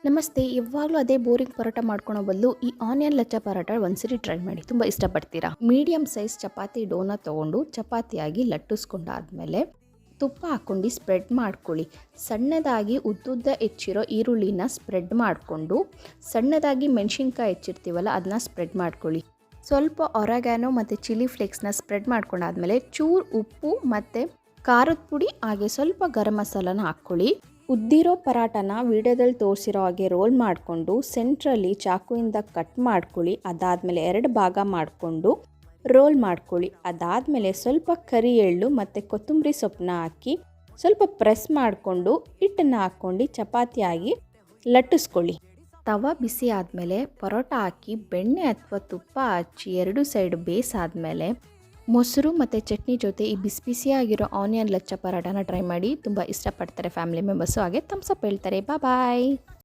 ನಮಸ್ತೆ. ಯಾವಾಗಲೂ ಅದೇ ಬೋರಿಂಗ್ ಪರೋಟ ಮಾಡ್ಕೊಳೋ ಬದಲು ಈ ಆನಿಯನ್ ಲಚ್ಚ ಪರೋಟ ಒಂದ್ಸರಿ ಟ್ರೈ ಮಾಡಿ. ತುಂಬ ಇಷ್ಟಪಡ್ತೀರಾ. ಮೀಡಿಯಂ ಸೈಜ್ ಚಪಾತಿ ಡೋನ ತೊಗೊಂಡು ಚಪಾತಿಯಾಗಿ ಲಟ್ಟಿಸ್ಕೊಂಡಾದ್ಮೇಲೆ ತುಪ್ಪ ಹಾಕ್ಕೊಂಡು ಸ್ಪ್ರೆಡ್ ಮಾಡ್ಕೊಳ್ಳಿ. ಸಣ್ಣದಾಗಿ ಉದ್ದುದ್ದ ಹೆಚ್ಚಿರೋ ಈರುಳ್ಳಿನ ಸ್ಪ್ರೆಡ್ ಮಾಡಿಕೊಂಡು ಸಣ್ಣದಾಗಿ ಮೆಣಸಿನ್ಕಾಯಿ ಹೆಚ್ಚಿರ್ತೀವಲ್ಲ ಅದನ್ನ ಸ್ಪ್ರೆಡ್ ಮಾಡ್ಕೊಳ್ಳಿ. ಸ್ವಲ್ಪ ಒರೆಗಾನೋ ಮತ್ತು ಚಿಲ್ಲಿ ಫ್ಲೇಕ್ಸ್ನ ಸ್ಪ್ರೆಡ್ ಮಾಡ್ಕೊಂಡಾದ್ಮೇಲೆ ಚೂರು ಉಪ್ಪು ಮತ್ತು ಖಾರದ ಪುಡಿ ಹಾಗೆ ಸ್ವಲ್ಪ ಗರಂ ಮಸಾಲಾನ ಹಾಕ್ಕೊಳ್ಳಿ. ಉದ್ದಿರೋ ಪರಾಟನ ವಿಡಿಯೋದಲ್ಲಿ ತೋರಿಸಿರೋ ಹಾಗೆ ರೋಲ್ ಮಾಡಿಕೊಂಡು ಸೆಂಟ್ರಲ್ಲಿ ಚಾಕುವಿಂದ ಕಟ್ ಮಾಡ್ಕೊಳ್ಳಿ. ಅದಾದಮೇಲೆ 2 ಭಾಗ ಮಾಡಿಕೊಂಡು ರೋಲ್ ಮಾಡ್ಕೊಳ್ಳಿ. ಅದಾದಮೇಲೆ ಸ್ವಲ್ಪ ಕರಿ ಎಳ್ಳು ಮತ್ತು ಕೊತ್ತಂಬರಿ ಸೊಪ್ಪನ್ನ ಹಾಕಿ ಸ್ವಲ್ಪ ಪ್ರೆಸ್ ಮಾಡಿಕೊಂಡು ಹಿಟ್ಟನ್ನು ಹಾಕ್ಕೊಂಡು ಚಪಾತಿಯಾಗಿ ಲಟ್ಟಿಸ್ಕೊಳ್ಳಿ. ತವ ಬಿಸಿ ಆದಮೇಲೆ ಪರೋಟ ಹಾಕಿ ಬೆಣ್ಣೆ ಅಥವಾ ತುಪ್ಪ ಹಚ್ಚಿ 2 ಸೈಡ್ ಬೇಯಿಸಾದ್ಮೇಲೆ ಮೊಸರು ಮತ್ತು ಚಟ್ನಿ ಜೊತೆ ಈ ಬಿಸಿ ಬಿಸಿಯಾಗಿರೋ ಆನಿಯನ್ ಲಚ್ಚ ಪರಾಟನ ಟ್ರೈ ಮಾಡಿ. ತುಂಬ ಇಷ್ಟಪಡ್ತಾರೆ ಫ್ಯಾಮಿಲಿ ಮೆಂಬರ್ಸು. ಹಾಗೆ ಥಮ್ಸ್ ಅಪ್ ಹೇಳ್ತಾರೆ. ಬಾಯ್.